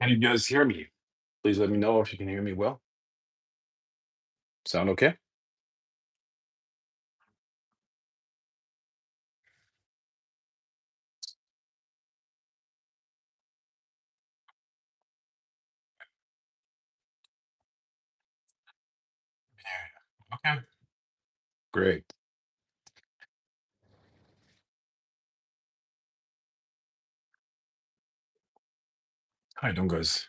Can you guys hear me? Please let me know if you can hear me well. Sound okay? Yeah. Okay. Great. How you doing, guys?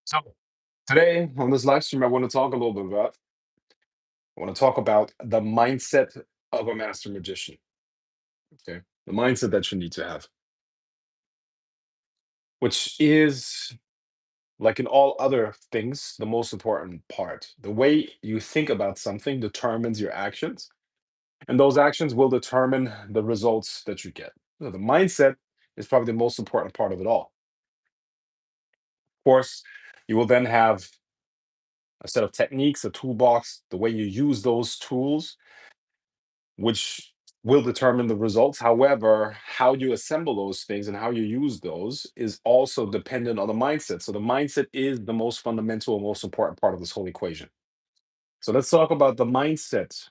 So today on this live stream, I want to talk about the mindset of a master magician. Okay. The mindset that you need to have, which is like in all other things, the most important part. The way you think about something determines your actions, and those actions will determine the results that you get. So the mindset is probably the most important part of it all. Of course, you will then have a set of techniques, a toolbox, the way you use those tools, which will determine the results. However, how you assemble those things and how you use those is also dependent on the mindset. So the mindset is the most fundamental and most important part of this whole equation. So let's talk about the mindset.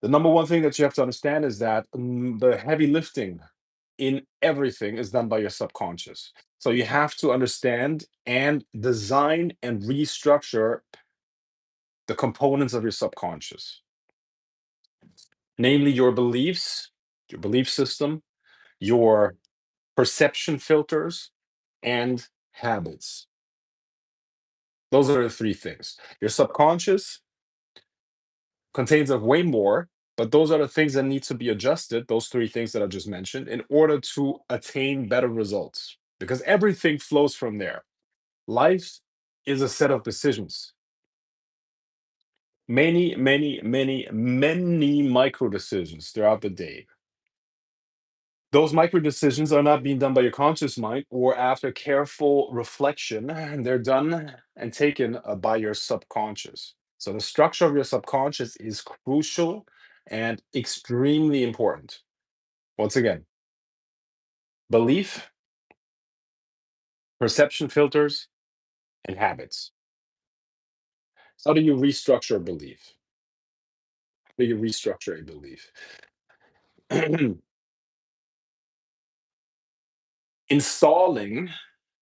The number one thing that you have to understand is that the heavy lifting in everything is done by your subconscious. So you have to understand and design and restructure the components of your subconscious, namely your belief system, your perception filters, and habits. Those are the three things. Your subconscious contains of way more, but those are the things that need to be adjusted, those three things that I just mentioned, in order to attain better results. Because everything flows from there. Life is a set of decisions. Many micro decisions throughout the day. Those micro decisions are not being done by your conscious mind or after careful reflection. They're done and taken by your subconscious. So the structure of your subconscious is crucial and extremely important. Once again, belief, perception filters, and habits. How do you restructure a belief? How do you restructure a belief? Installing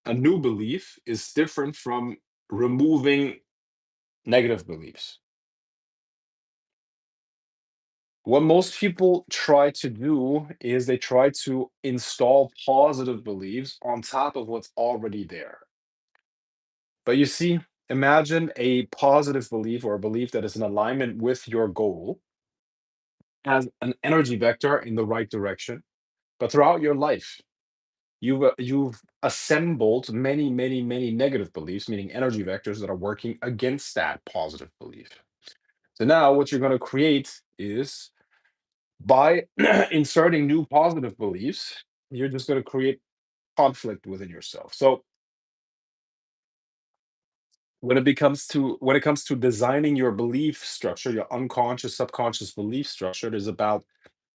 a new belief is different from removing negative beliefs. What most people try to do is they try to install positive beliefs on top of what's already there. But you see, imagine a positive belief or a belief that is in alignment with your goal as an energy vector in the right direction. But throughout your life, you've assembled many negative beliefs, meaning energy vectors that are working against that positive belief. So now what you're going to create is By inserting new positive beliefs, you're just going to create conflict within yourself. So when it comes to designing your belief structure, your unconscious, subconscious belief structure, it is about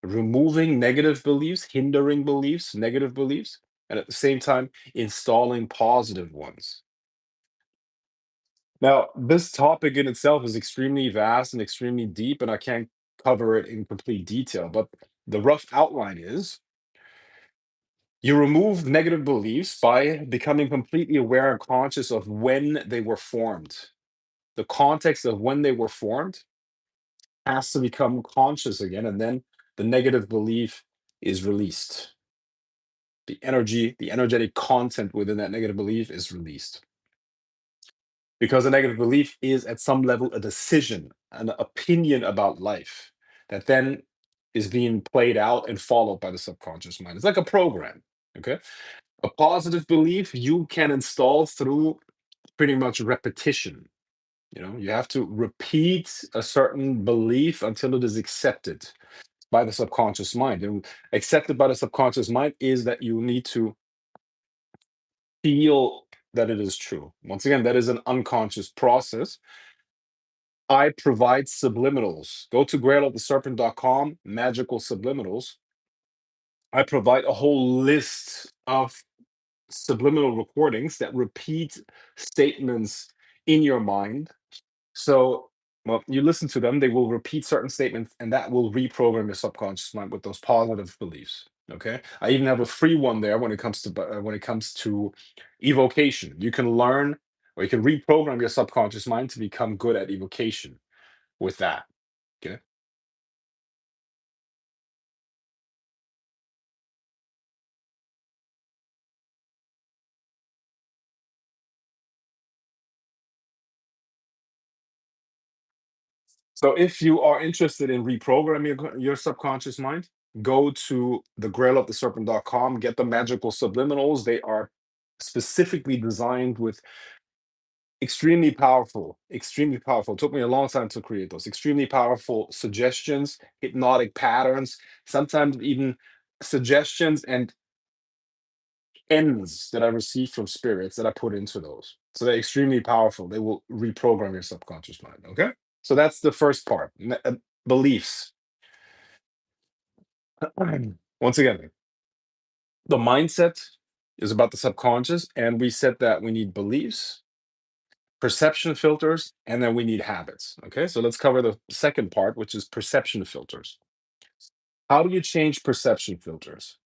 removing negative beliefs, hindering beliefs, negative beliefs, and at the same time installing positive ones. Now, this topic in itself is extremely vast and extremely deep, and I can't cover it in complete detail, but the rough outline is you remove negative beliefs by becoming completely aware and conscious of when they were formed. The context of when they were formed has to become conscious again, and then the negative belief is released. The energy, the energetic content within that negative belief is released. Because a negative belief is at some level a decision, an opinion about life that then is being played out and followed by the subconscious mind. It's like a program. Okay. A positive belief you can install through pretty much repetition. You know, you have to repeat a certain belief until it is accepted by the subconscious mind. And accepted by the subconscious mind is that you need to feel that it is true. Once again, that is an unconscious process. I provide subliminals. Go to grailoftheserpent.com, magical subliminals. I provide a whole list of subliminal recordings that repeat statements in your mind. So, well, you listen to them, they will repeat certain statements, and that will reprogram your subconscious mind with those positive beliefs. Okay. I even have a free one there when it comes to evocation. You can learn or you can reprogram your subconscious mind to become good at evocation with that. Okay. So if you are interested in reprogramming your subconscious mind, go to the grailoftheserpent.com, get the magical subliminals. They are specifically designed with extremely powerful. It took me a long time to create those extremely powerful suggestions, hypnotic patterns, sometimes even suggestions and ends that I received from spirits that I put into those. So they're extremely powerful. They will reprogram your subconscious mind. Okay. So that's the first part. Beliefs. Once again, the mindset is about the subconscious, and we said that we need beliefs, perception filters, and then we need habits. Okay, so let's cover the second part, which is perception filters. How do you change perception filters?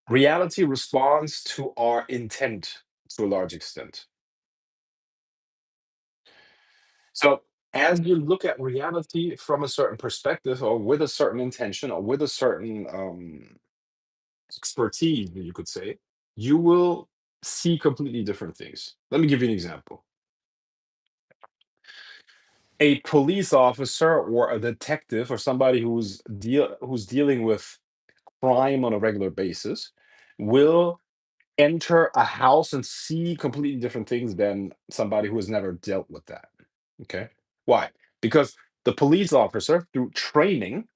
Reality responds to our intent to a large extent. So, as you look at reality from a certain perspective, or with a certain intention, or with a certain expertise, you could say, you will see completely different things. Let me give you an example. A police officer or a detective or somebody who's dealing with crime on a regular basis will enter a house and see completely different things than somebody who has never dealt with that. Okay. Why? Because the police officer, through training,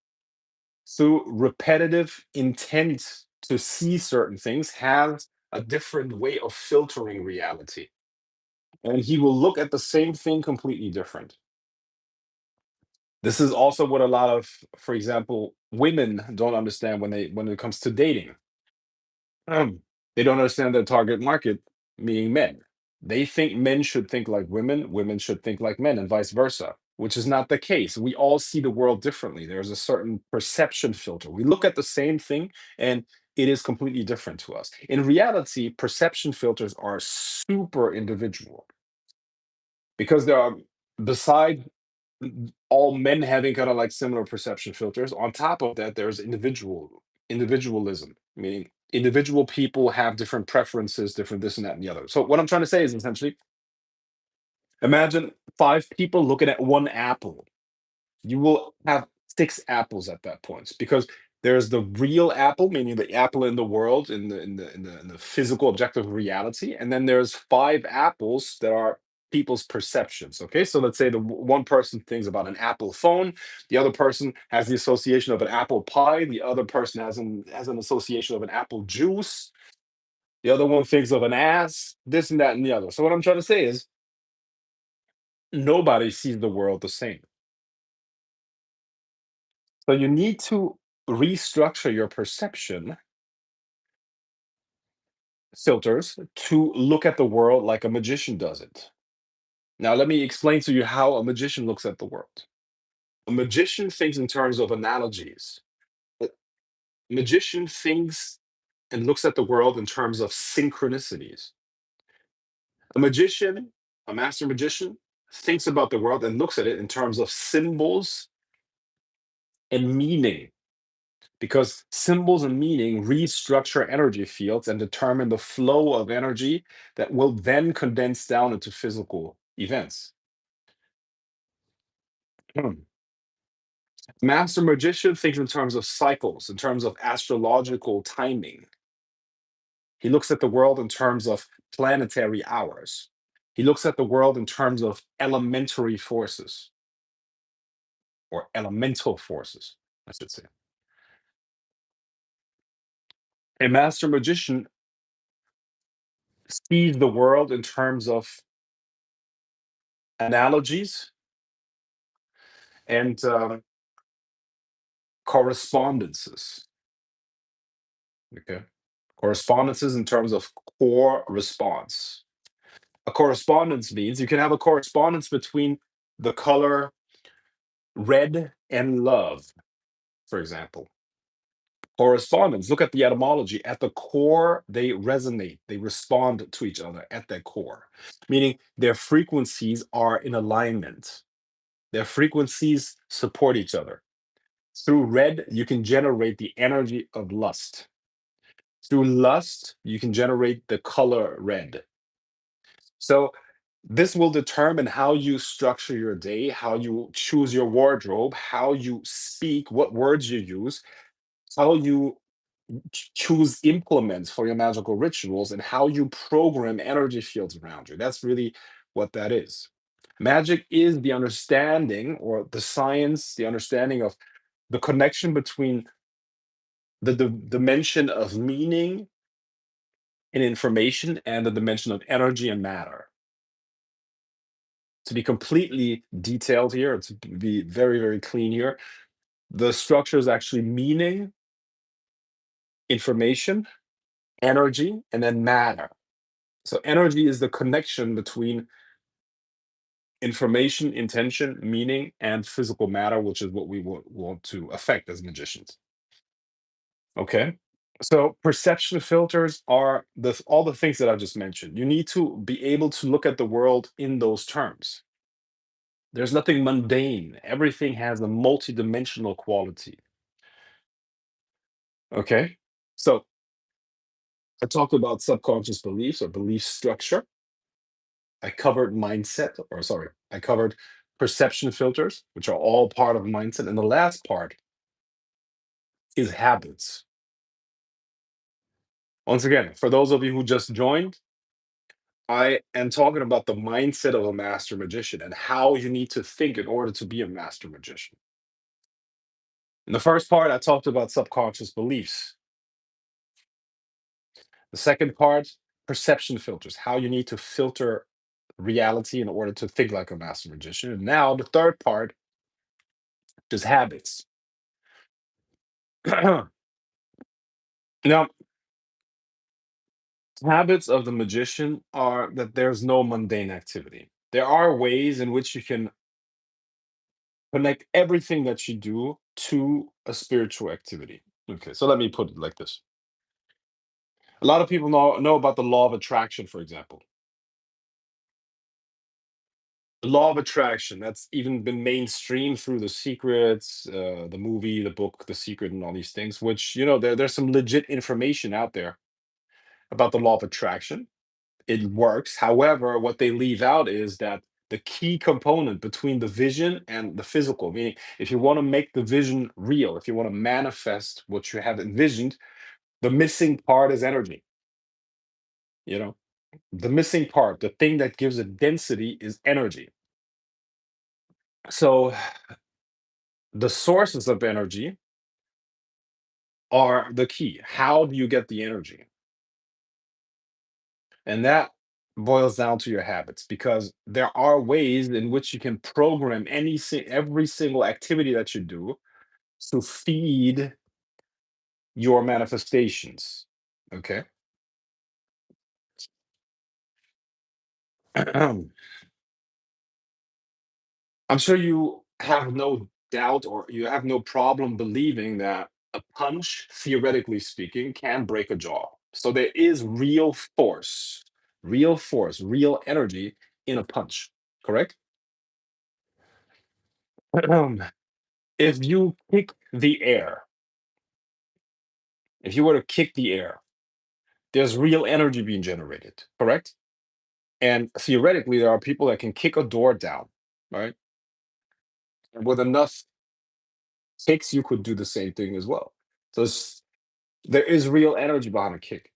through repetitive intent to see certain things, has a different way of filtering reality. And he will look at the same thing completely different. This is also what a lot of, for example, women don't understand when it comes to dating. Um, they don't understand their target market, meaning men. They think men should think like women, women should think like men, and vice versa, which is not the case. We all see the world differently. There's a certain perception filter. We look at the same thing and it is completely different to us. In reality, perception filters are super individual because there are, beside all men having kind of like similar perception filters. On top of that, there's individualism, meaning individual people have different preferences, different this and that and the other. So what I'm trying to say is essentially, imagine five people looking at one apple. You will have six apples at that point because there's the real apple, meaning the apple in the world, in the physical objective reality, and then there's five apples that are people's perceptions. Okay, so let's say one person thinks about an Apple phone, the other person has the association of an apple pie, the other person has an association of an apple juice, the other one thinks of an ass, this and that and the other. So what I'm trying to say is nobody sees the world the same. So you need to restructure your perception filters to look at the world like a magician does it. Now, let me explain to you how a magician looks at the world. A magician thinks in terms of analogies. A magician thinks and looks at the world in terms of synchronicities. A magician, a master magician, thinks about the world and looks at it in terms of symbols and meaning, because symbols and meaning restructure energy fields and determine the flow of energy that will then condense down into physical events. Hmm. Master magician thinks in terms of cycles, in terms of astrological timing. He looks at the world in terms of planetary hours. He looks at the world in terms of elementary forces or elemental forces, I should say. A master magician sees the world in terms of analogies and correspondences. Okay. Correspondences in terms of core response. A correspondence means you can have a correspondence between the color red and love, for example. Correspondence, look at the etymology. At the core, they resonate, they respond to each other at their core, meaning their frequencies are in alignment. Their frequencies support each other. Through red, you can generate the energy of lust. Through lust, you can generate the color red. So, this will determine how you structure your day, how you choose your wardrobe, how you speak, what words you use, how you choose implements for your magical rituals, and how you program energy fields around you. That's really what that is. Magic is the understanding or the science, the understanding of the connection between the dimension of meaning and information and the dimension of energy and matter. To be completely detailed here, to be very, very clean here, the structure is actually meaning, information, energy, and then matter. So energy is the connection between information, intention, meaning, and physical matter, which is what we want to affect as magicians. Okay. So perception filters are all the things that I just mentioned. You need to be able to look at the world in those terms. There's nothing mundane. Everything has a multidimensional quality. Okay. So I talked about subconscious beliefs or belief structure. I covered mindset, or sorry, I covered perception filters, which are all part of mindset. And the last part is habits. Once again, for those of you who just joined, I am talking about the mindset of a master magician and how you need to think in order to be a master magician. In the first part, I talked about subconscious beliefs. The second part, perception filters, how you need to filter reality in order to think like a master magician. And now the third part is habits. Now, habits of the magician are that there's no mundane activity. There are ways in which you can connect everything that you do to a spiritual activity. Okay, so let me put it like this. A lot of people know about the law of attraction, for example. The law of attraction, that's even been mainstream through The Secrets, the movie, the book, The Secret, and all these things, which, there's some legit information out there about the law of attraction. It works. However, what they leave out is that the key component between the vision and the physical, meaning if you want to make the vision real, if you want to manifest what you have envisioned, the missing part is energy, you know? The missing part, the thing that gives it density, is energy. So the sources of energy are the key. How do you get the energy? And that boils down to your habits, because there are ways in which you can program every single activity that you do to feed your manifestations. Okay. I'm sure you have no doubt, or you have no problem believing that a punch, theoretically speaking, can break a jaw. So there is real force, real energy in a punch. Correct? If you kick the air, if you were to kick the air, there's real energy being generated. Correct? And theoretically, there are people that can kick a door down, right? And with enough kicks, you could do the same thing as well. So there is real energy behind a kick.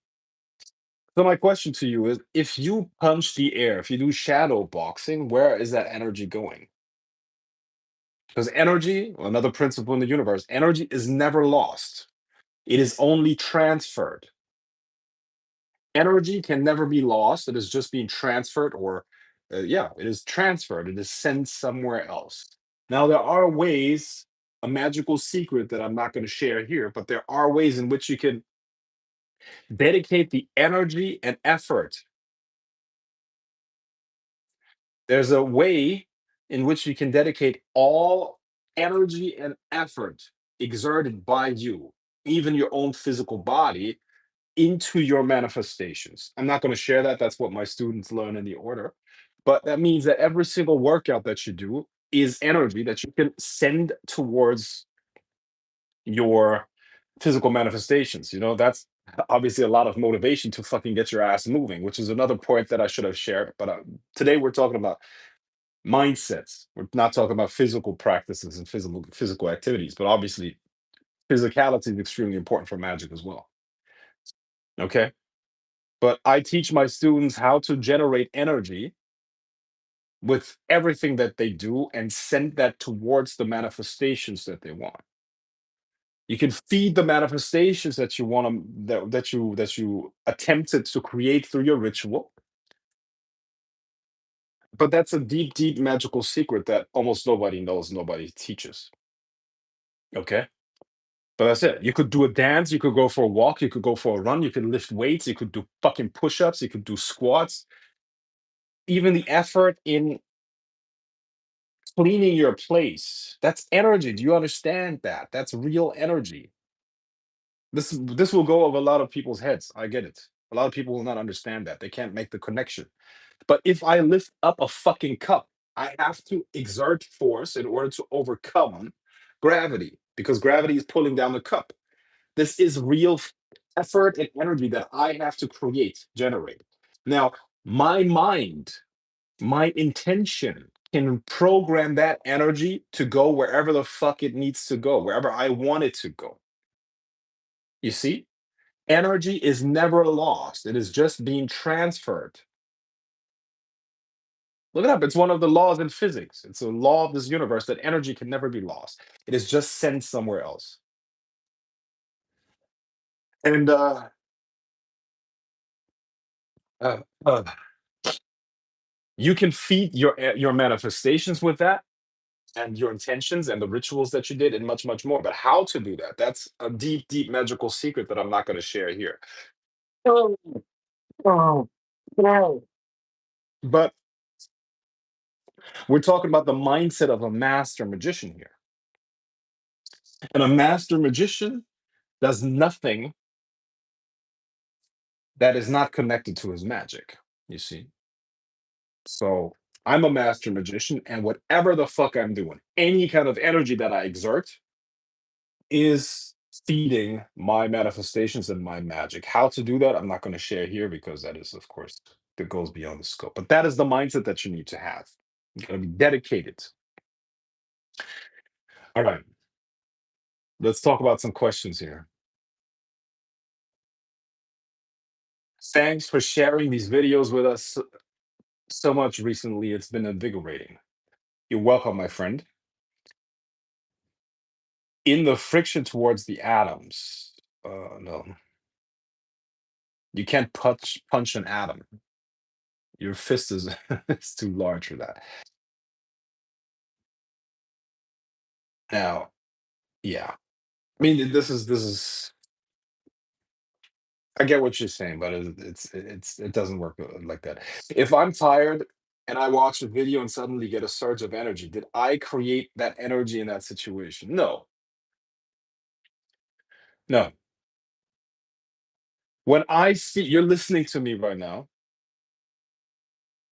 So my question to you is, if you punch the air, if you do shadow boxing, where is that energy going? Because energy, another principle in the universe, energy is never lost. It is only transferred. Energy can never be lost. It is just being transferred, or yeah, it is transferred. It is sent somewhere else. Now, there are ways, a magical secret that I'm not going to share here, but there are ways in which you can dedicate the energy and effort. There's a way in which you can dedicate all energy and effort exerted by you, even your own physical body, into your manifestations. I'm not going to share that. That's what my students learn in the order. But that means that every single workout that you do is energy that you can send towards your physical manifestations. That's obviously a lot of motivation to fucking get your ass moving, which is another point that I should have shared. But today we're talking about mindsets. We're not talking about physical practices and physical activities, but obviously physicality is extremely important for magic as well. Okay. But I teach my students how to generate energy with everything that they do and send that towards the manifestations that they want. You can feed the manifestations that you want to that you attempted to create through your ritual, but that's a deep, deep magical secret that almost nobody knows, nobody teaches. Okay. But that's it. You could do a dance, you could go for a walk, you could go for a run, you could lift weights, you could do fucking push-ups, you could do squats. Even the effort in cleaning your place, that's energy. Do you understand that? That's real energy. This will go over a lot of people's heads. I get it. A lot of people will not understand that. They can't make the connection. But if I lift up a fucking cup, I have to exert force in order to overcome gravity, because gravity is pulling down the cup. This is real effort and energy that I have to create, generate. Now, my mind, my intention can program that energy to go wherever the fuck it needs to go, wherever I want it to go. You see? Energy is never lost. It is just being transferred. Look it up. It's one of the laws in physics. It's a law of this universe that energy can never be lost. It is just sent somewhere else. And uh, uh, you can feed your manifestations with that, and your intentions and the rituals that you did, and much, much more. But how to do that? That's a deep, deep magical secret that I'm not going to share here. Oh, oh, oh. But we're talking about the mindset of a master magician here. And a master magician does nothing that is not connected to his magic, you see? So I'm a master magician, and whatever the fuck I'm doing, any kind of energy that I exert is feeding my manifestations and my magic. How to do that, I'm not going to share here, because that is, of course, that goes beyond the scope. But that is the mindset that you need to have. You got to be dedicated. All right, let's talk about some questions here. Thanks for sharing these videos with us so much recently. It's been invigorating. You're welcome, my friend. In the friction towards the atoms, no, you can't punch an atom. Your fist is is too large for that. Now, yeah. I mean, this is. I get what you're saying, but it doesn't work like that. If I'm tired and I watch a video and suddenly get a surge of energy, did I create that energy in that situation? No, no. When I see you're listening to me right now,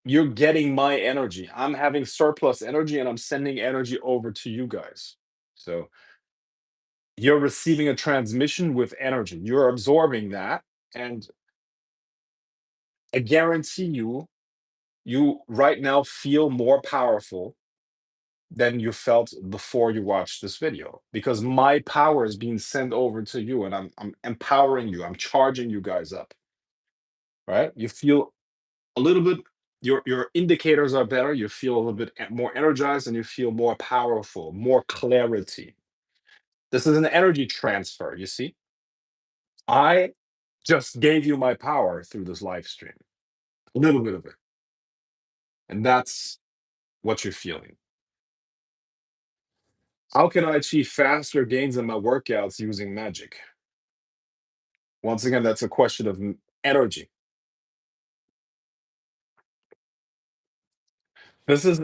you're getting my energy. I'm having surplus energy and I'm sending energy over to you guys. So you're receiving a transmission with energy. You're absorbing that. And I guarantee you, you right now feel more powerful than you felt before you watched this video because my power is being sent over to you and I'm empowering you. I'm charging you guys up, right? You feel a little bit your indicators are better, you feel a little bit more energized and you feel more powerful, more clarity. This is an energy transfer, you see? I just gave you my power through this live stream. A little bit of it. And that's what you're feeling. How can I achieve faster gains in my workouts using magic? Once again, that's a question of energy. This is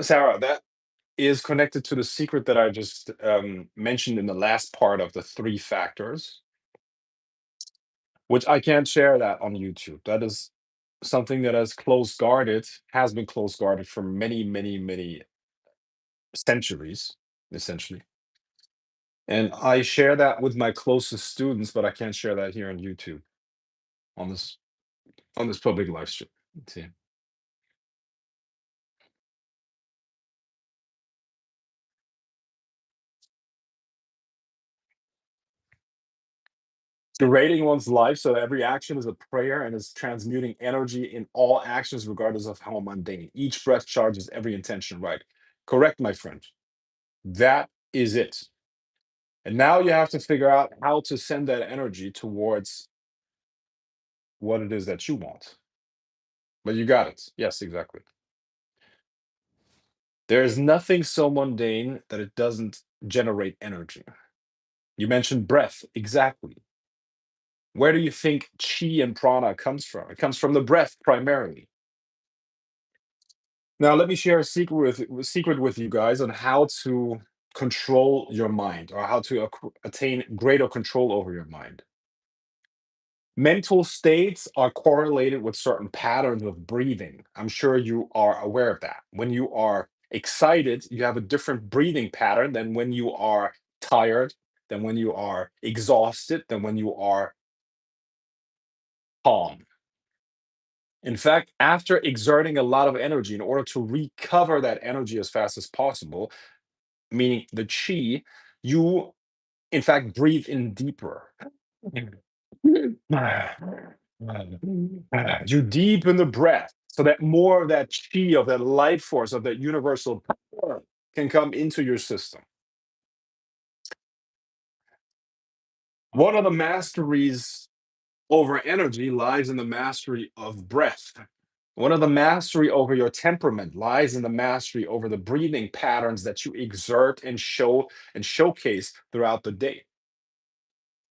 Sarah, that is connected to the secret that I just mentioned in the last part of the three factors, which I can't share that on YouTube. That is something that has been close guarded for many, many, many centuries, essentially. And I share that with my closest students, but I can't share that here on YouTube on this public live stream. See. Curating one's life so that every action is a prayer and is transmuting energy in all actions, regardless of how mundane. Each breath charges every intention right. Correct, my friend. That is it. And now you have to figure out how to send that energy towards what it is that you want. But you got it. Yes, exactly. There is nothing so mundane that it doesn't generate energy. You mentioned breath. Exactly. Where do you think chi and prana comes from? It comes from the breath primarily. Now, let me share a secret with you guys on how to control your mind or how to attain greater control over your mind. Mental states are correlated with certain patterns of breathing. I'm sure you are aware of that. When you are excited, you have a different breathing pattern than when you are tired, than when you are exhausted, than when you are calm. In fact, after exerting a lot of energy, in order to recover that energy as fast as possible, meaning the chi, you in fact breathe in deeper. You deepen the breath so that more of that chi, of that life force, of that universal power can come into your system. One of the masteries over energy lies in the mastery of breath. One of the mastery over your temperament lies in the mastery over the breathing patterns that you exert and show and showcase throughout the day.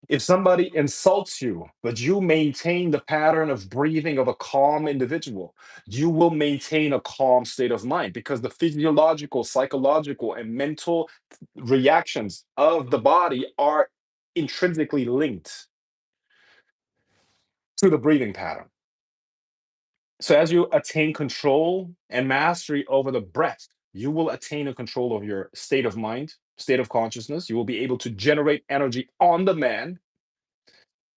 If somebody insults you, but you maintain the pattern of breathing of a calm individual, you will maintain a calm state of mind because the physiological, psychological, and mental reactions of the body are intrinsically linked to the breathing pattern. So as you attain control and mastery over the breath, you will attain a control of your state of mind, state of consciousness. You will be able to generate energy on demand,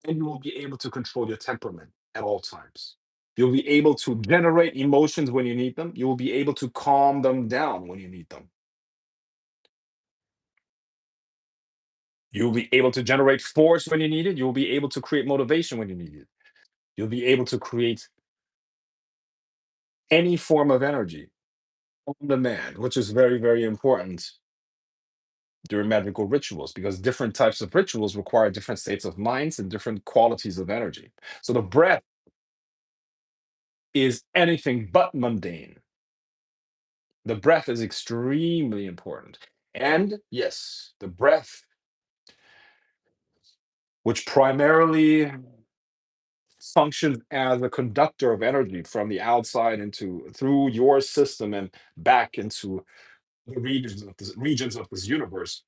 and you will be able to control your temperament at all times. You'll be able to generate emotions when you need them. You will be able to calm them down when you need them. You'll be able to generate force when you need it. You'll be able to create motivation when you need it. You'll be able to create any form of energy on demand, which is very, very important during magical rituals because different types of rituals require different states of minds and different qualities of energy. So the breath is anything but mundane. The breath is extremely important. And yes, the breath, which primarily functions as a conductor of energy from the outside into through your system and back into the regions of this universe.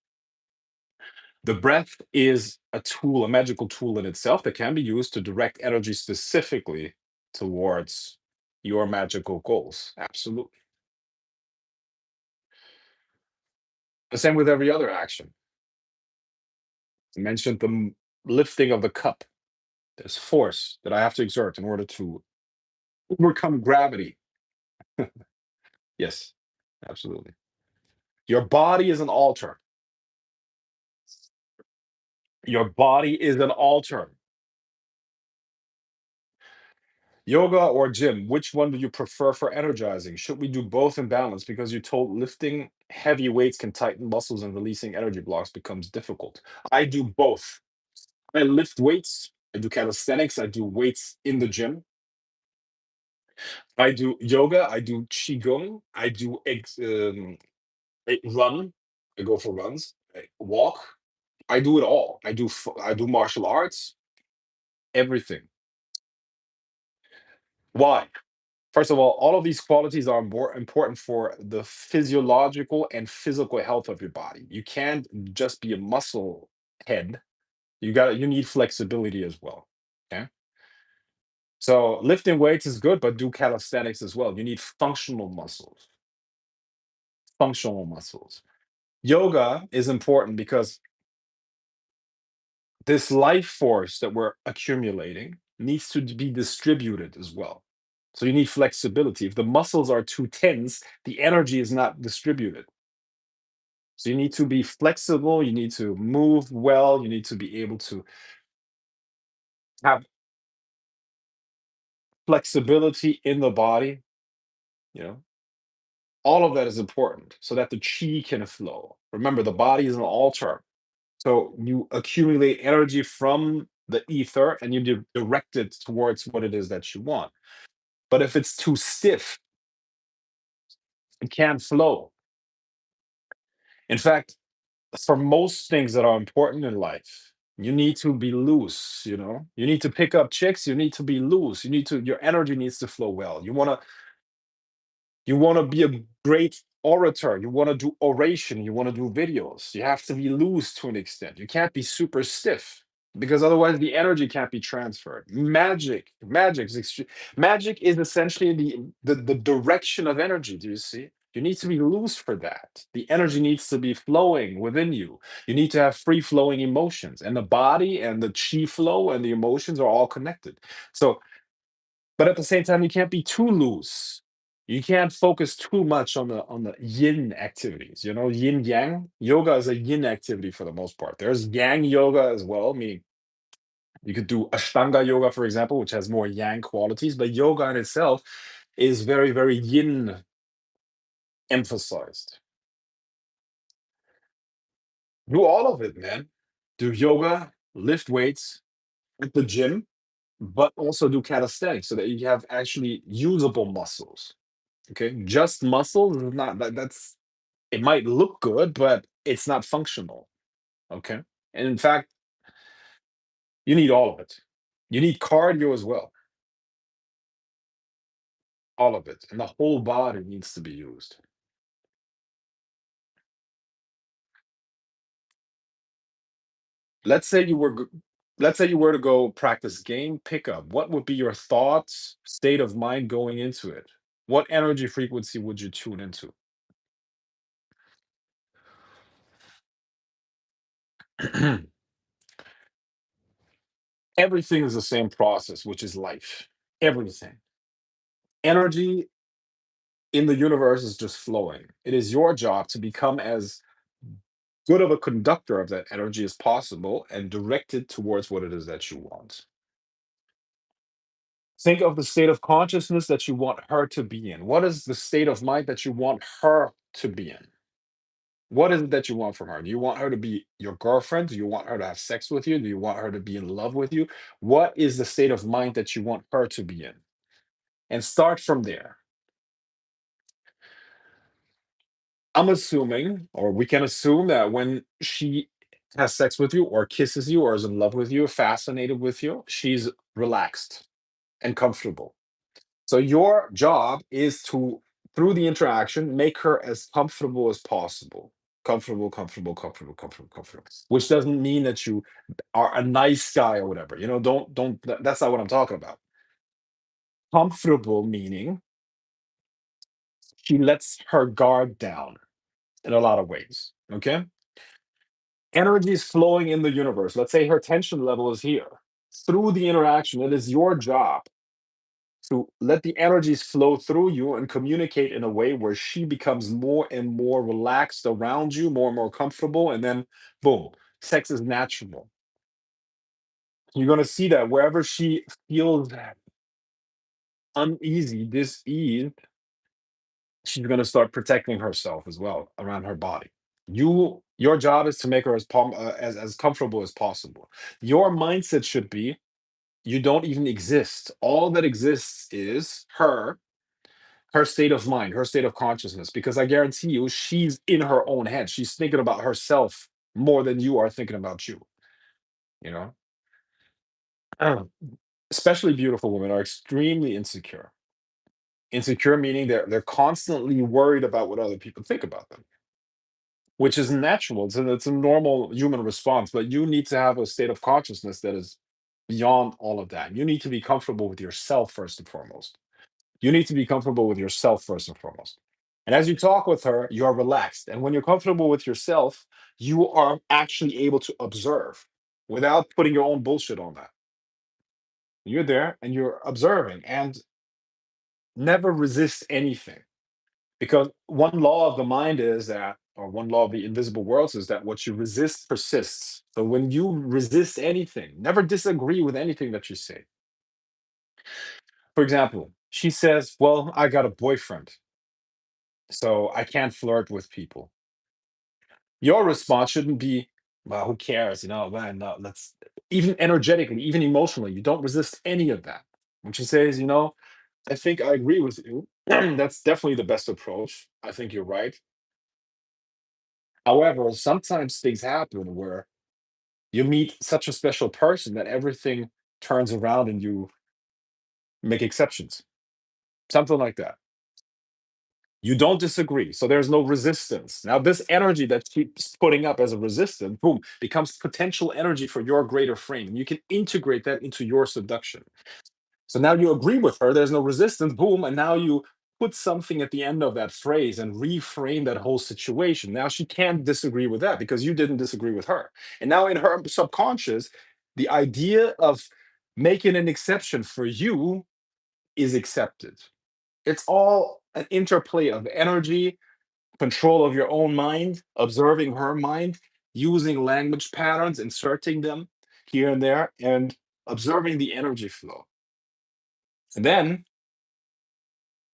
The breath is a tool, a magical tool in itself that can be used to direct energy specifically towards your magical goals. Absolutely. The same with every other action. I mentioned the lifting of the cup. There's force that I have to exert in order to overcome gravity. Yes, absolutely. Your body is an altar. Your body is an altar. Yoga or gym, which one do you prefer for energizing? Should we do both in balance? Because you're told lifting heavy weights can tighten muscles and releasing energy blocks becomes difficult. I do both. I lift weights. I do calisthenics. I do weights in the gym. I do yoga. I do qigong. I run. I go for runs. I walk. I do it all. I do martial arts. Everything. Why? First of all of these qualities are more important for the physiological and physical health of your body. You can't just be a muscle head. You need flexibility as well. Okay. So lifting weights is good, but do calisthenics as well. You need functional muscles. Functional muscles. Yoga is important because this life force that we're accumulating needs to be distributed as well. So you need flexibility. If the muscles are too tense, the energy is not distributed. So you need to be flexible, you need to move well, you need to be able to have flexibility in the body, you know. All of that is important so that the chi can flow. Remember, the body is an altar. So you accumulate energy from the ether and you direct it towards what it is that you want. But if it's too stiff, it can't flow. In fact, for most things that are important in life, you need to be loose, you know? You need to pick up chicks, you need to be loose. Your energy needs to flow well. You want to be a great orator, you want to do oration, you want to do videos. You have to be loose to an extent. You can't be super stiff because otherwise the energy can't be transferred. Magic is essentially the direction of energy, do you see? You need to be loose for that. The energy needs to be flowing within you. You need to have free flowing emotions, and the body and the chi flow and the emotions are all connected. So but at the same time, you can't be too loose. You can't focus too much on the yin activities. You know, yin yang. Yoga is a yin activity for the most part. There's yang yoga as well, meaning you could do Ashtanga yoga, for example, which has more yang qualities, but yoga in itself is very, very yin emphasized. Do all of it, man. Do yoga, lift weights at the gym, but also do calisthenics so that you have actually usable muscles. Okay, just muscles is not that's it might look good, but it's not functional. Okay, and in fact, you need all of it. You need cardio as well, all of it, and the whole body needs to be used. Let's say you were, let's say you were to go practice game pickup. What would be your thoughts, state of mind going into it? What energy frequency would you tune into? Everything is the same process, which is life. Everything. Energy in the universe is just flowing. It is your job to become as good of a conductor of that energy as possible and direct it towards what it is that you want. Think of the state of consciousness that you want her to be in. What is the state of mind that you want her to be in? What is it that you want from her? Do you want her to be your girlfriend? Do you want her to have sex with you? Do you want her to be in love with you? What is the state of mind that you want her to be in? And start from there. I'm assuming, or we can assume that when she has sex with you, or kisses you, or is in love with you, fascinated with you, she's relaxed and comfortable. So your job is to, through the interaction, make her as comfortable as possible. Comfortable, comfortable, comfortable, comfortable, comfortable. Which doesn't mean that you are a nice guy or whatever. That's not what I'm talking about. Comfortable meaning she lets her guard down in a lot of ways. Okay. Energy is flowing in the universe. Let's say her tension level is here. Through the interaction, it is your job to let the energies flow through you and communicate in a way where she becomes more and more relaxed around you, more and more comfortable, and then boom, sex is natural. You're going to see that wherever she feels uneasy, dis-ease, she's going to start protecting herself as well around her body. Your job is to make her as comfortable as possible. Your mindset should be you don't even exist. All that exists is her state of mind, her state of consciousness, because I guarantee you, she's in her own head. She's thinking about herself more than you are thinking about you, you know? Uh, Especially beautiful women are extremely insecure. Insecure meaning they're constantly worried about what other people think about them, which is natural. It's a normal human response, but you need to have a state of consciousness that is beyond all of that. You need to be comfortable with yourself first and foremost. You need to be comfortable with yourself first and foremost. And as you talk with her, you are relaxed. And when you're comfortable with yourself, you are actually able to observe without putting your own bullshit on that. You're there and you're observing and never resist anything. Because one law of the mind is that, or one law of the invisible worlds is that what you resist persists. So when you resist anything, never disagree with anything that you say. For example, she says, well, I got a boyfriend, so I can't flirt with people. Your response shouldn't be, well, who cares? Man, no, let's, even energetically, even emotionally, you don't resist any of that. When she says, I think I agree with you. That's definitely the best approach. I think you're right. However, sometimes things happen where you meet such a special person that everything turns around and you make exceptions. Something like that. You don't disagree. So there's no resistance. Now, this energy that keeps putting up as a resistance, boom, becomes potential energy for your greater frame. And you can integrate that into your seduction. So now you agree with her, there's no resistance, boom, and now you put something at the end of that phrase and reframe that whole situation. Now she can't disagree with that because you didn't disagree with her. And now in her subconscious, the idea of making an exception for you is accepted. It's all an interplay of energy, control of your own mind, observing her mind, using language patterns, inserting them here and there, and observing the energy flow. And then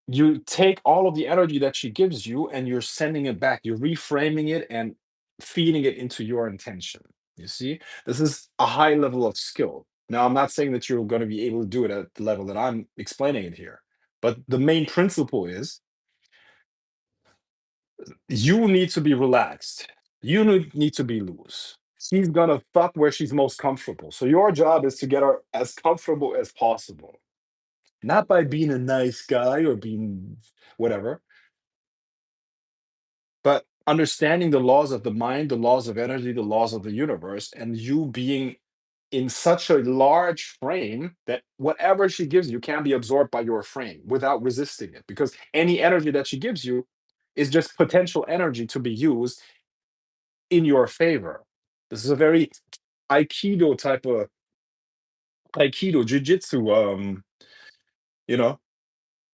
you take all of the energy that she gives you and you're sending it back. You're reframing it and feeding it into your intention. You see, this is a high level of skill. Now, I'm not saying that you're going to be able to do it at the level that I'm explaining it here, but the main principle is you need to be relaxed. You need to be loose. She's gonna fuck where she's most comfortable. So your job is to get her as comfortable as possible. Not by being a nice guy or being whatever, but understanding the laws of the mind, the laws of energy, the laws of the universe, and you being in such a large frame that whatever she gives you can be absorbed by your frame without resisting it. Because any energy that she gives you is just potential energy to be used in your favor. This is a very Aikido type of Aikido, Jiu-Jitsu, you know,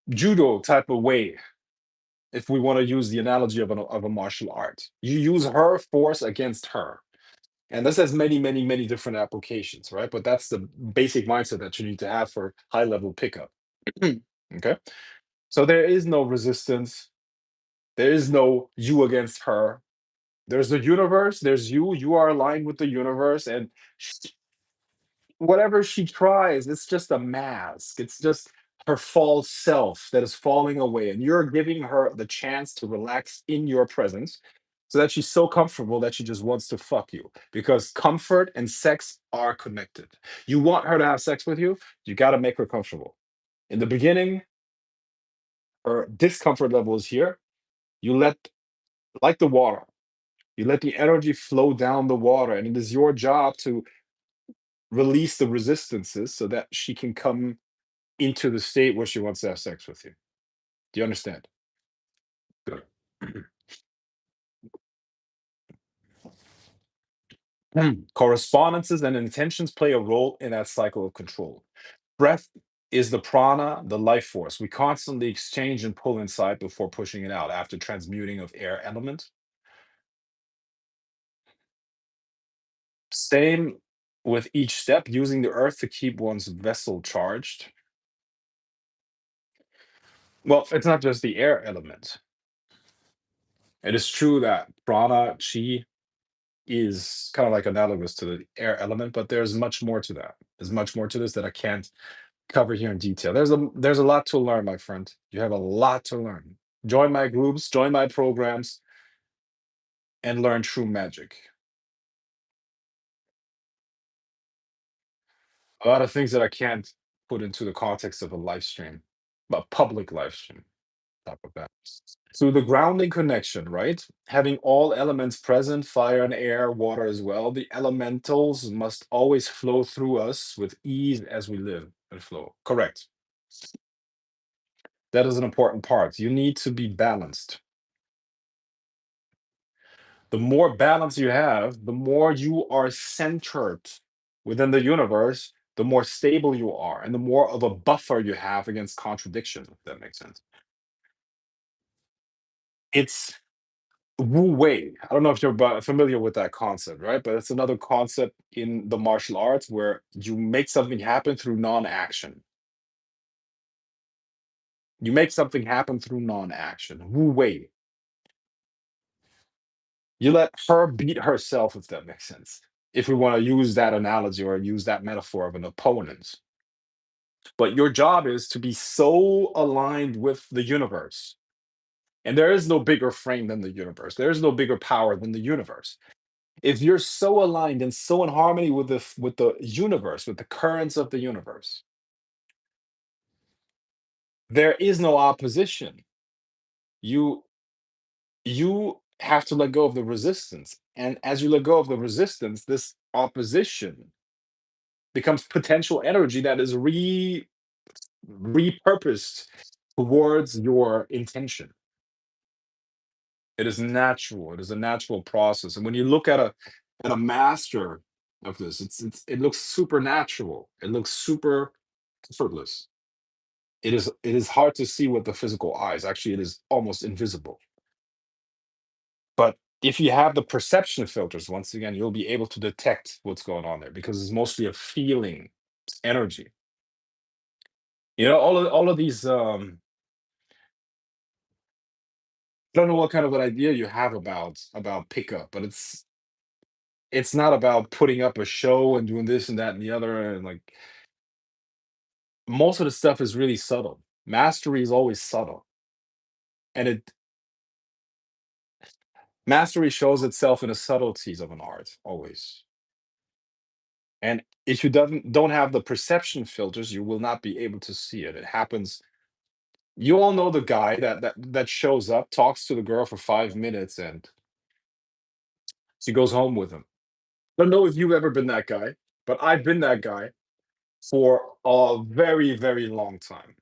Judo type of way, if we want to use the analogy of a martial art. You use her force against her. And this has many, many, many different applications, right? But that's the basic mindset that you need to have for high level pickup. Okay. So there is no resistance. There is no you against her. There's the universe. There's you. You are aligned with the universe. And whatever she tries, it's just a mask. It's just her false self that is falling away. And you're giving her the chance to relax in your presence so that she's so comfortable that she just wants to fuck you. Because comfort and sex are connected. You want her to have sex with you got to make her comfortable. In the beginning, her discomfort level is here. You let, like the water, you let the energy flow down the water. And it is your job to release the resistances so that she can come into the state where she wants to have sex with you. Do you understand? Good. Correspondences and intentions play a role in that cycle of control. Breath is the prana, the life force. We constantly exchange and pull inside before pushing it out after transmuting of air element. Same with each step, using the earth to keep one's vessel charged. Well, it's not just the air element. It is true that prana, chi, is kind of like analogous to the air element, but there's much more to that. There's much more to this that I can't cover here in detail. There's a lot to learn, my friend. You have a lot to learn. Join my groups, join my programs, and learn true magic. A lot of things that I can't put into the context of a live stream, a public live stream. Top of that. So the grounding connection, right? Having all elements present, fire and air, water as well. The elementals must always flow through us with ease as we live and flow. Correct. That is an important part. You need to be balanced. The more balance you have, the more you are centered within the universe, the more stable you are, and the more of a buffer you have against contradiction, if that makes sense. It's Wu Wei. I don't know if you're familiar with that concept, right? But it's another concept in the martial arts where you make something happen through non-action. You make something happen through non-action. Wu Wei. You let her beat herself, if that makes sense. If we want to use that analogy or use that metaphor of an opponent. But your job is to be so aligned with the universe. And there is no bigger frame than the universe. There is no bigger power than the universe. If you're so aligned and so in harmony with the universe, with the currents of the universe, there is no opposition. You you have to let go of the resistance. And as you let go of the resistance, this opposition becomes potential energy that is repurposed towards your intention. It is natural. It is a natural process. And when you look at a master of this, it looks supernatural. It looks super effortless. It is hard to see with the physical eyes. Actually, it is almost invisible. But if you have the perception filters, once again, you'll be able to detect what's going on there because it's mostly a feeling, it's energy. All of these. I don't know what kind of an idea you have about pickup, but it's not about putting up a show and doing this and that and the other. And like most of the stuff is really subtle. Mastery is always subtle, and it mastery shows itself in the subtleties of an art always. And if you don't have the perception filters, you will not be able to see it. It happens. You all know the guy that shows up, talks to the girl for 5 minutes, and she goes home with him. I don't know if you've ever been that guy, but I've been that guy for a very, very long time.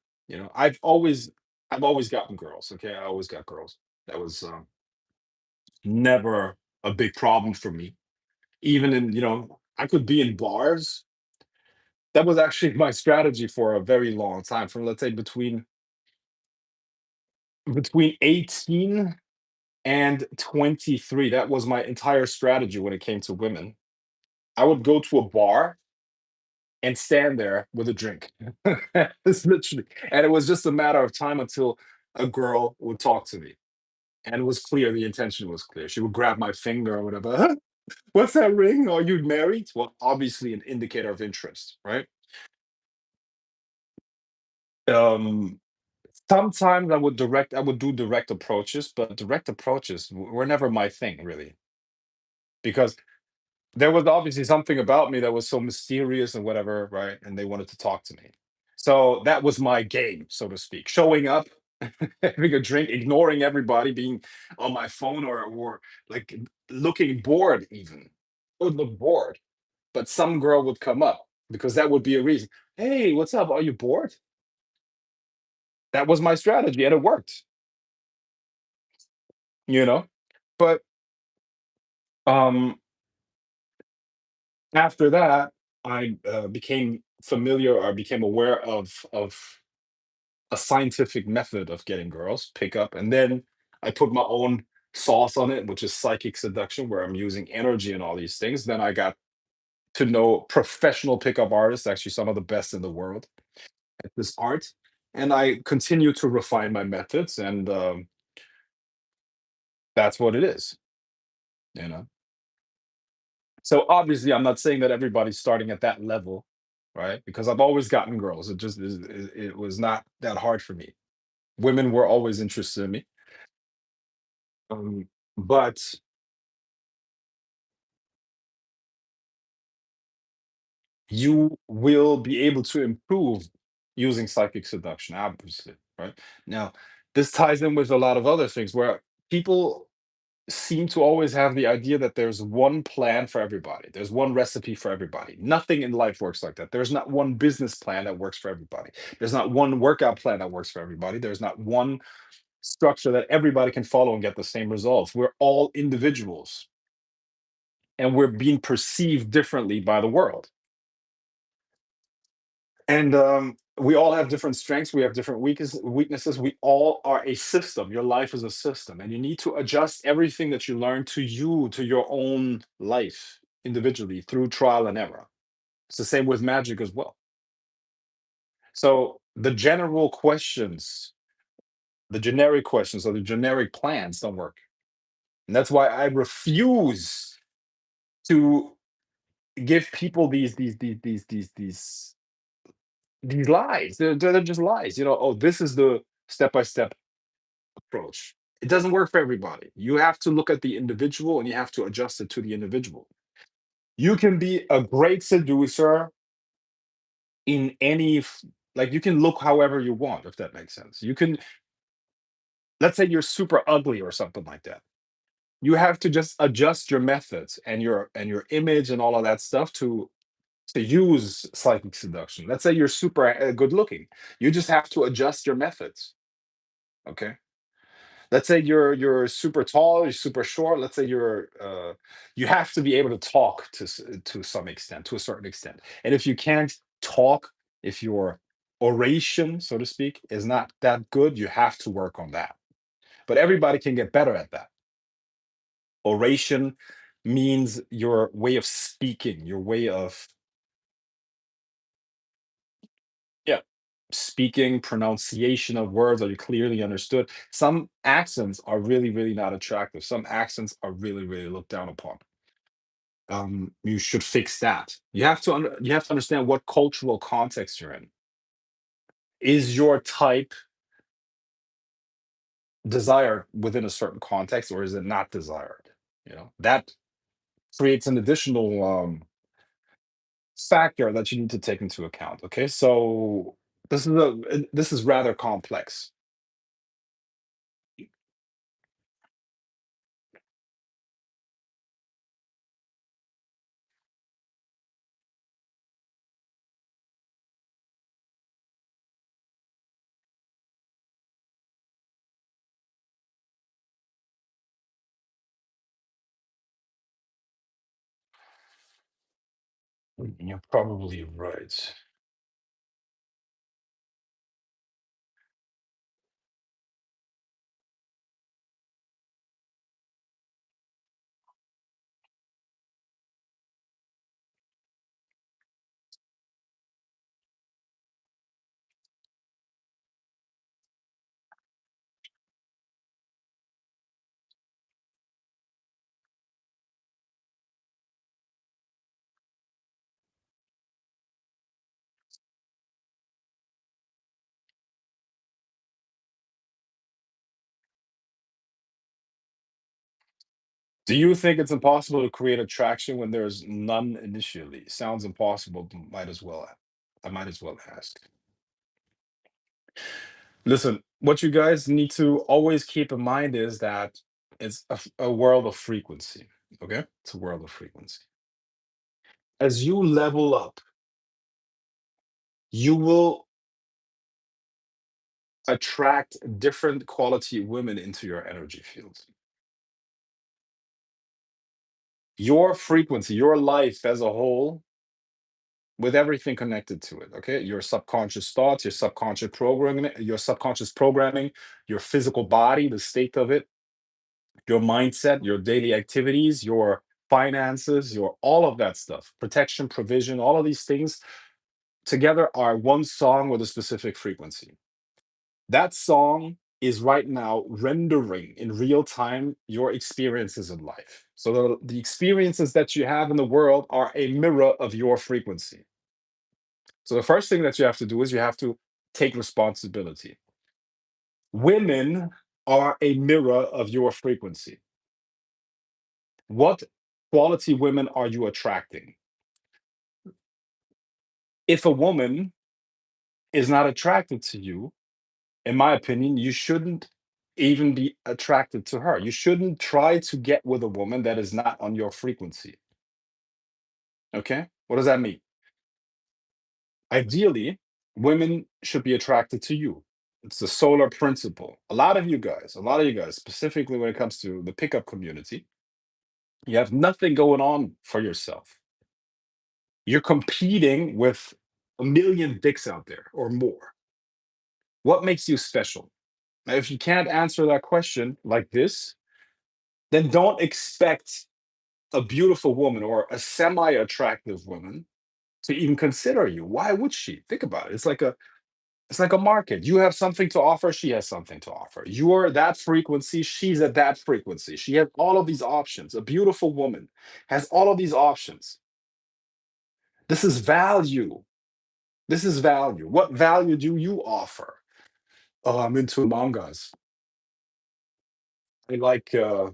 I've always gotten girls. Okay, I always got girls. That was never a big problem for me. Even I could be in bars. That was actually my strategy for a very long time. From let's say between 18 and 23, that was my entire strategy when it came to women. I would go to a bar and stand there with a drink. It's literally, and it was just a matter of time until a girl would talk to me. And it was clear, the intention was clear. She would grab my finger or whatever. "Huh? What's that ring? Are you married?" Well, obviously an indicator of interest, right? Um, Sometimes I would do direct approaches, but direct approaches were never my thing really, because there was obviously something about me that was so mysterious and whatever, right? And they wanted to talk to me. So that was my game, so to speak. Showing up, having a drink, ignoring everybody, being on my phone, or like looking bored even. I would look bored, but some girl would come up because that would be a reason. Hey, what's up? Are you bored? That was my strategy and it worked, you know? But um after that, I became familiar, or became aware of a scientific method of getting girls pick up, and then I put my own sauce on it, which is psychic seduction, where I'm using energy and all these things. Then I got to know professional pickup artists, actually some of the best in the world at this art, and I continue to refine my methods, and that's what it is, you know. So obviously, I'm not saying that everybody's starting at that level, right? Because I've always gotten girls. It was not that hard for me. Women were always interested in me. But you will be able to improve using psychic seduction, obviously, right? Now, this ties in with a lot of other things where people seem to always have the idea that there's one plan for everybody. There's one recipe for everybody. Nothing in life works like that. There's not one business plan that works for everybody. There's not one workout plan that works for everybody. There's not one structure that everybody can follow and get the same results. We're all individuals and we're being perceived differently by the world. And we all have different strengths. We have different weaknesses. We all are a system. Your life is a system, and you need to adjust everything that you learn to you, to your own life individually through trial and error. It's the same with magic as well. So the general questions, the generic questions, or the generic plans don't work. And that's why I refuse to give people these lies. They're just lies. Oh, this is the step by step approach. It doesn't work for everybody. You have to look at the individual and you have to adjust it to the individual. You can be a great seducer in like you can look however you want, if that makes sense. You can, let's say you're super ugly or something like that. You have to just adjust your methods and your image and all of that stuff to use psychic seduction. Let's say you're super good looking. You just have to adjust your methods. Okay. Let's say you're super tall, you're super short. Let's say you have to be able to talk to some extent, to a certain extent. And if you can't talk, if your oration, so to speak, is not that good, you have to work on that. But everybody can get better at that. Oration means your way of speaking, your way of, yeah, speaking, pronunciation of words. Are you clearly understood? Some accents are really, really not attractive. Some accents are really, really looked down upon. You should fix that. You have to understand what cultural context you're in. Is your type desired within a certain context, or is it not desired? That creates an additional factor that you need to take into account. Okay, so this is rather complex. You're probably right. Do you think it's impossible to create attraction when there's none initially? Sounds impossible. Might as well. I might as well ask. Listen, what you guys need to always keep in mind is that it's a world of frequency. Okay? It's a world of frequency. As you level up, you will attract different quality women into your energy field. Your frequency, your life as a whole, with everything connected to it, okay? Your subconscious thoughts, your subconscious programming, your physical body, the state of it, your mindset, your daily activities, your finances, your all of that stuff, protection, provision, all of these things together are one song with a specific frequency. That song is right now rendering in real time your experiences in life. So the experiences that you have in the world are a mirror of your frequency. So the first thing that you have to do is you have to take responsibility. Women are a mirror of your frequency. What quality women are you attracting? If a woman is not attracted to you, in my opinion, you shouldn't even be attracted to her. You shouldn't try to get with a woman that is not on your frequency. Okay? What does that mean? Ideally, women should be attracted to you. It's the solar principle. A lot of you guys, specifically when it comes to the pickup community, you have nothing going on for yourself. You're competing with a million dicks out there or more. What makes you special? Now, if you can't answer that question like this, then don't expect a beautiful woman or a semi-attractive woman to even consider you. Why would she? Think about it. It's like a market. You have something to offer, she has something to offer. You're that frequency, she's at that frequency. She has all of these options. A beautiful woman has all of these options. This is value. This is value. What value do you offer? Oh, I'm into mangas. I like I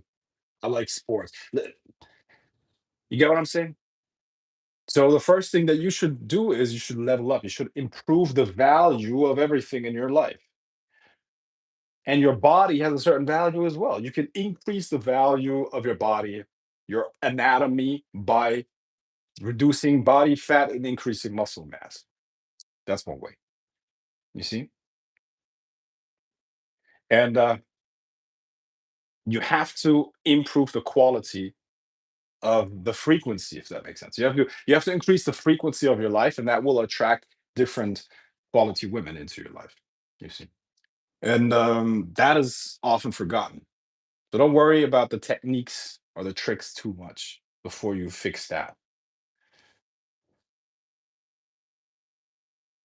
like sports. You get what I'm saying? So the first thing that you should do is you should level up. You should improve the value of everything in your life. And your body has a certain value as well. You can increase the value of your body, your anatomy by reducing body fat and increasing muscle mass. That's one way. You see? And you have to improve the quality of the frequency, if that makes sense. You have to increase the frequency of your life, and that will attract different quality women into your life. You see? And that is often forgotten. So don't worry about the techniques or the tricks too much before you fix that.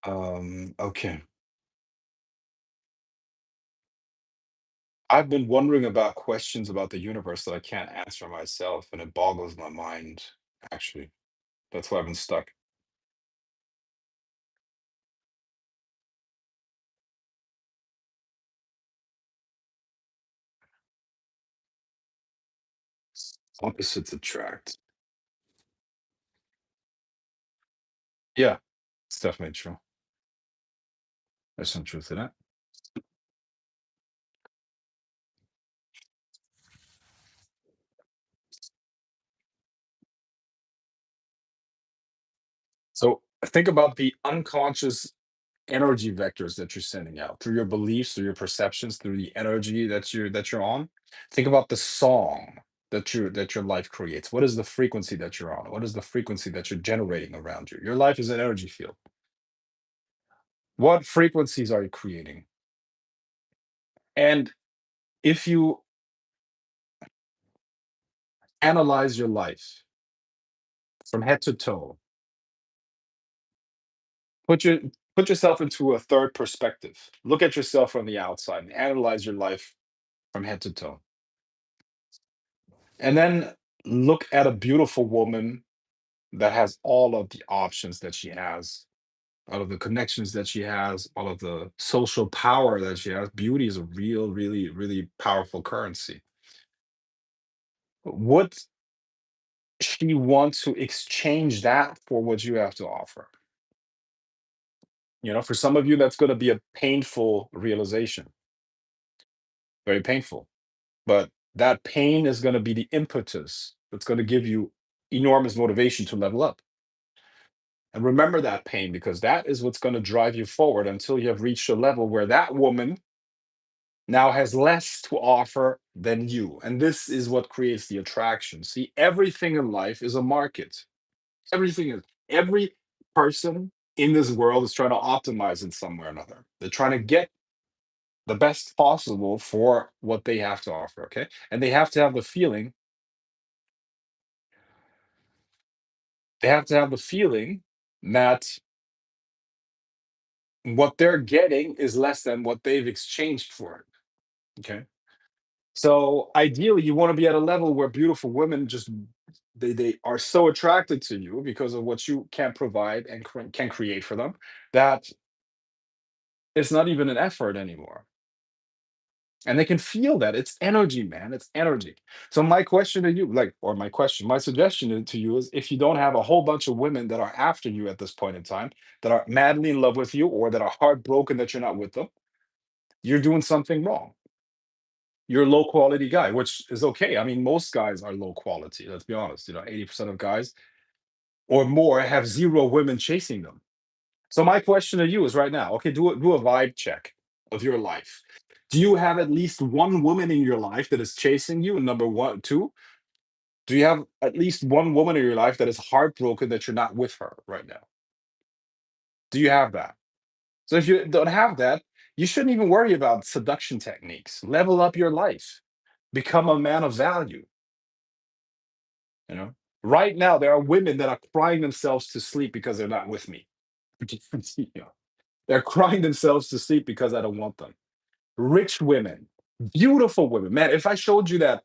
Okay. I've been wondering about questions about the universe that I can't answer myself, and it boggles my mind, actually. That's why I've been stuck. Opposites attract. Yeah, it's definitely true. There's some truth to that. So think about the unconscious energy vectors that you're sending out through your beliefs, through your perceptions, through the energy that you're on. Think about the song that your life creates. What is the frequency that you're on? What is the frequency that you're generating around you? Your life is an energy field. What frequencies are you creating? And if you analyze your life from head to toe, put your put yourself into a third perspective. Look at yourself from the outside and analyze your life from head to toe. And then look at a beautiful woman that has all of the options that she has, all of the connections that she has, all of the social power that she has. Beauty is a real, really, really powerful currency. Would she want to exchange that for what you have to offer? For some of you, that's going to be a painful realization, very painful. But that pain is going to be the impetus that's going to give you enormous motivation to level up. And remember that pain, because that is what's going to drive you forward until you have reached a level where that woman now has less to offer than you. And this is what creates the attraction. See, everything in life is a market. Everything is, every person in this world is trying to optimize in some way or another. They're trying to get the best possible for what they have to offer. Okay. And they have to have the feeling that what they're getting is less than what they've exchanged for it. Okay. So ideally, you want to be at a level where beautiful women just they are so attracted to you because of what you can provide and can create for them, that it's not even an effort anymore. And they can feel that it's energy, man. It's energy. So my question to you, my suggestion to you is, if you don't have a whole bunch of women that are after you at this point in time, that are madly in love with you, or that are heartbroken that you're not with them, you're doing something wrong. You're a low quality guy, which is okay. I mean, most guys are low quality. Let's be honest. 80% of guys or more have zero women chasing them. So my question to you is right now, okay, do a vibe check of your life. Do you have at least one woman in your life that is chasing you? Number one, two, do you have at least one woman in your life that is heartbroken that you're not with her right now? Do you have that? So if you don't have that, you shouldn't even worry about seduction techniques. Level up your life. Become a man of value. You know, right now there are women that are crying themselves to sleep because they're not with me. You know, they're crying themselves to sleep because I don't want them. Rich women, beautiful women. Man, if I showed you that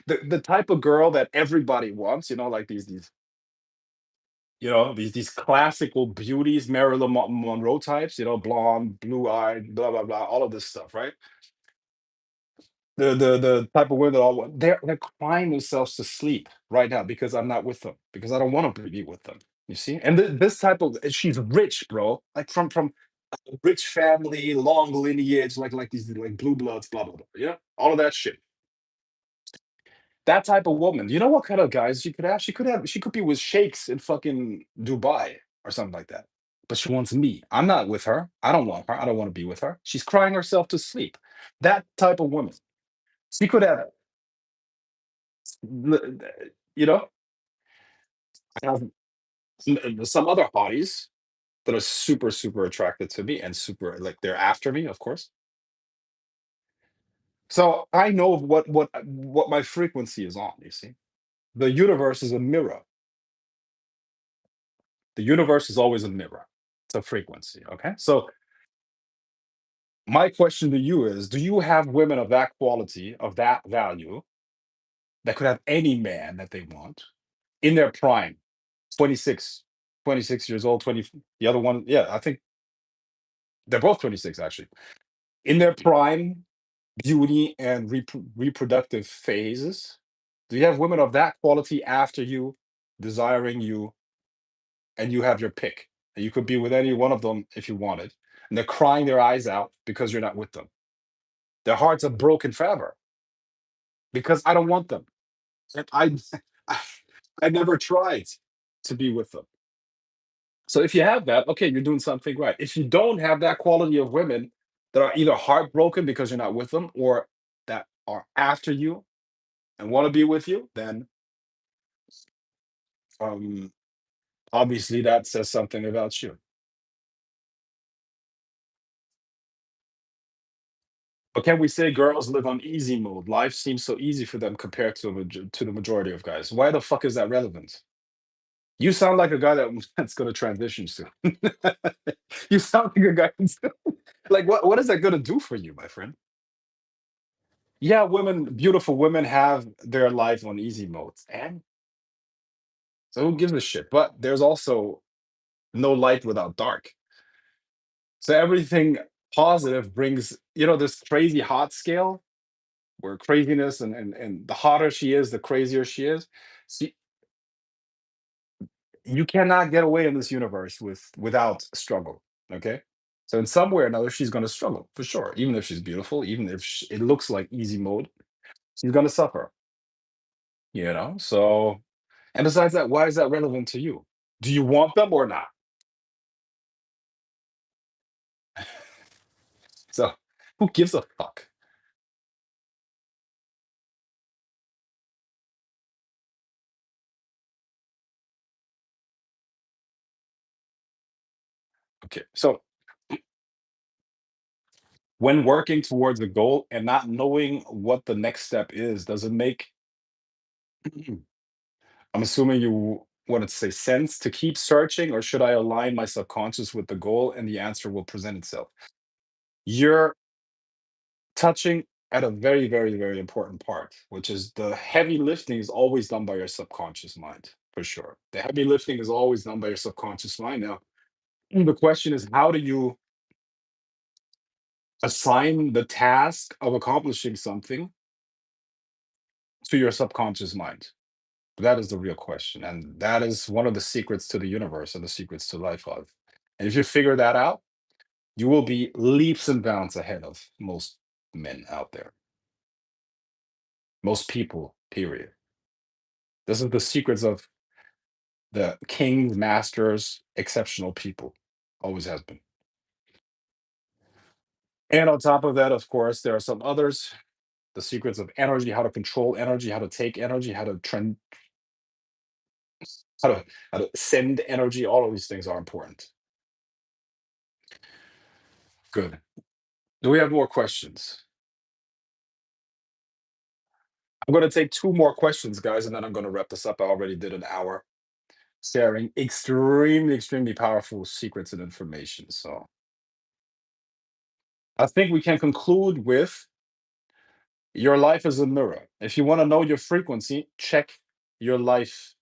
the type of girl that everybody wants, like these classical beauties, Marilyn Monroe types, blonde, blue-eyed, blah blah blah, all of this stuff, right? The type of women that all want, they're crying themselves to sleep right now because I'm not with them, because I don't want to be with them. You see, and this type of, she's rich, bro, like from rich family, long lineage, like these like blue bloods, blah blah blah. All of that shit. That type of woman. You know what kind of guys she could have? She could be with sheikhs in fucking Dubai or something like that. But she wants me. I'm not with her. I don't want her. I don't want to be with her. She's crying herself to sleep. That type of woman. She could have, you know, have some other hotties that are super, super attracted to me and super, like, they're after me, of course. So I know what my frequency is on, you see. The universe is a mirror. The universe is always a mirror. It's a frequency. Okay. So my question to you is, do you have women of that quality, of that value, that could have any man that they want in their prime? 26, 26 years old, 20, the other one, yeah, I think they're both 26 actually. In their prime beauty and reproductive phases. Do you have women of that quality after you, desiring you, and you have your pick? And you could be with any one of them if you wanted. And they're crying their eyes out because you're not with them. Their hearts are broken forever because I don't want them. And I, I never tried to be with them. So if you have that, okay, you're doing something right. If you don't have that quality of women that are either heartbroken because you're not with them, or that are after you and want to be with you, then um, obviously that says something about you. But can we say girls live on easy mode? Life seems so easy for them compared to the majority of guys. Why the fuck is that relevant? You sound like a guy that's going to transition soon. You sound like a guy like, what is that going to do for you, my friend? Yeah, beautiful women have their life on easy modes, and so who gives a shit? But there's also no light without dark. So everything positive brings, this crazy hot scale. where craziness and the hotter she is, the crazier she is. She, you cannot get away in this universe without struggle. Okay, so in some way or another, she's going to struggle for sure. Even if she's beautiful, even if it looks like easy mode, she's going to suffer. So and besides that, why is that relevant to you? Do you want them or not? So who gives a fuck? Okay, so when working towards a goal and not knowing what the next step is, does it make I'm assuming you want to say sense to keep searching, or should I align my subconscious with the goal and the answer will present itself? You're touching at a very, very, very important part, which is the heavy lifting is always done by your subconscious mind, for sure. The heavy lifting is always done by your subconscious mind. Now, the question is, how do you assign the task of accomplishing something to your subconscious mind? That is the real question. And that is one of the secrets to the universe and the secrets to life of. And if you figure that out, you will be leaps and bounds ahead of most men out there, most people, period. This is the secrets of the kings, masters, exceptional people. Always has been. And on top of that, of course, there are some others. The secrets of energy, how to control energy, how to take energy, how to trend, how to send energy. All of these things are important. Good. Do we have more questions? I'm going to take two more questions, guys, and then I'm going to wrap this up. I already did an hour sharing extremely, extremely powerful secrets and information. So I think we can conclude with your life is a mirror. If you want to know your frequency, check your life,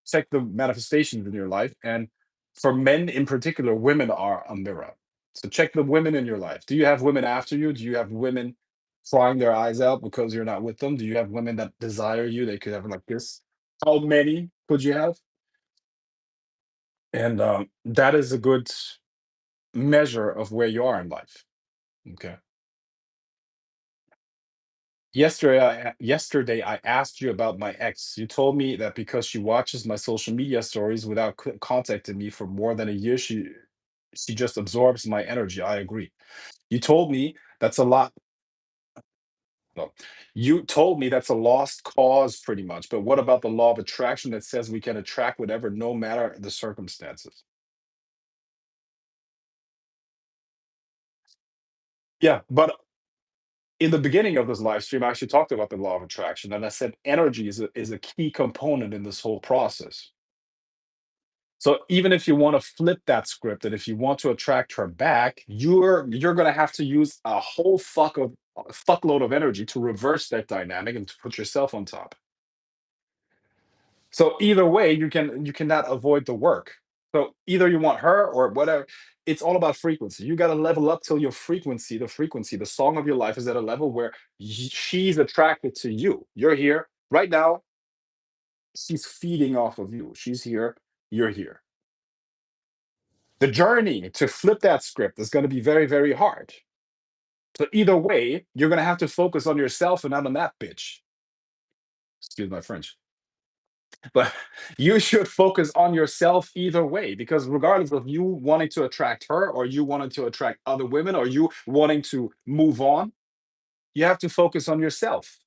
check the manifestations in your life. And for men in particular, women are a mirror. So check the women in your life. Do you have women after you? Do you have women crying their eyes out because you're not with them? Do you have women that desire you? They could have like this. How many could you have? And that is a good measure of where you are in life. Okay. Yesterday I asked you about my ex. You told me that because she watches my social media stories without contacting me for more than a year, she just absorbs my energy. I agree. You told me that's a lot. No, you told me that's a lost cause pretty much. But what about the law of attraction that says we can attract whatever, no matter the circumstances? Yeah, but in the beginning of this live stream, I actually talked about the law of attraction, and I said energy is a key component in this whole process. So even if you want to flip that script, and if you want to attract her back, you're going to have to use a fuckload of energy to reverse that dynamic and to put yourself on top. So either way, you cannot avoid the work. So either you want her or whatever. It's all about frequency. You got to level up till your frequency, the song of your life is at a level where she's attracted to you. You're here right now. She's feeding off of you. She's here. You're here. The journey to flip that script is going to be very, very hard. So either way, you're going to have to focus on yourself and not on that bitch. Excuse my French. But you should focus on yourself either way, because regardless of you wanting to attract her or you wanting to attract other women or you wanting to move on, you have to focus on yourself.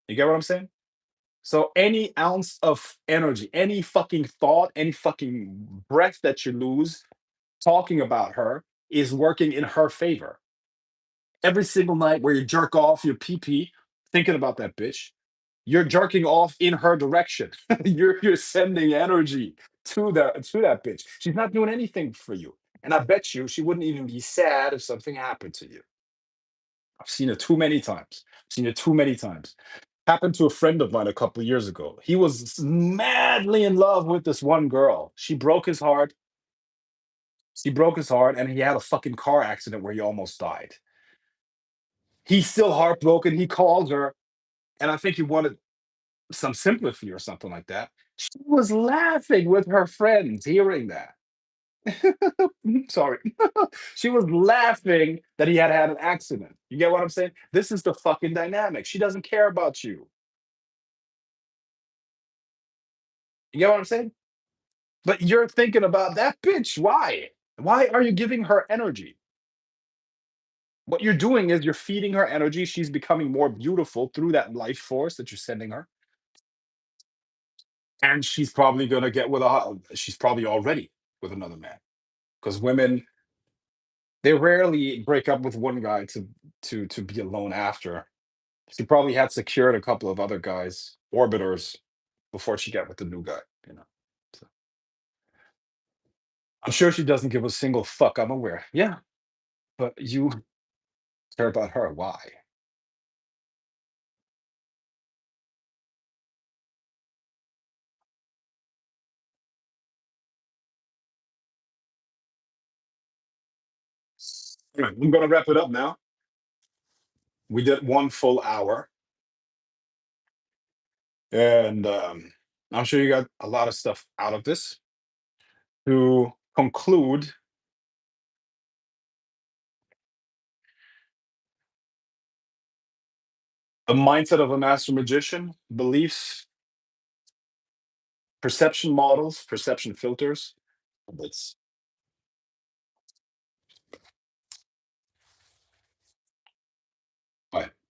You get what I'm saying? So any ounce of energy, any fucking thought, any fucking breath that you lose talking about her is working in her favor. Every single night where you jerk off your pee pee thinking about that bitch, you're jerking off in her direction. You're sending energy to that bitch. She's not doing anything for you. And I bet you she wouldn't even be sad if something happened to you. I've seen it too many times. I've seen it too many times. Happened to a friend of mine a couple of years ago. He was madly in love with this one girl. She broke his heart. She broke his heart, and he had a fucking car accident where he almost died. He's still heartbroken. He called her, and I think he wanted some sympathy or something like that. She was laughing with her friends hearing that. Sorry. She was laughing that he had had an accident. You get what I'm saying? This is the fucking dynamic. She doesn't care about you. You get what I'm saying? But you're thinking about that bitch. Why? Why are you giving her energy? What you're doing is you're feeding her energy. She's becoming more beautiful through that life force that you're sending her. And she's probably gonna get with she's probably already with another man. Because women, they rarely break up with one guy to be alone after. She probably had secured a couple of other guys, orbiters, before she got with the new guy, you know. So I'm sure she doesn't give a single fuck, I'm aware. Yeah, but you care about her. Why? Anyway, I'm gonna wrap it up now. We did 1 full hour, and I'm sure you got a lot of stuff out of this. To conclude, the mindset of a master magician, beliefs, perception models, perception filters. It's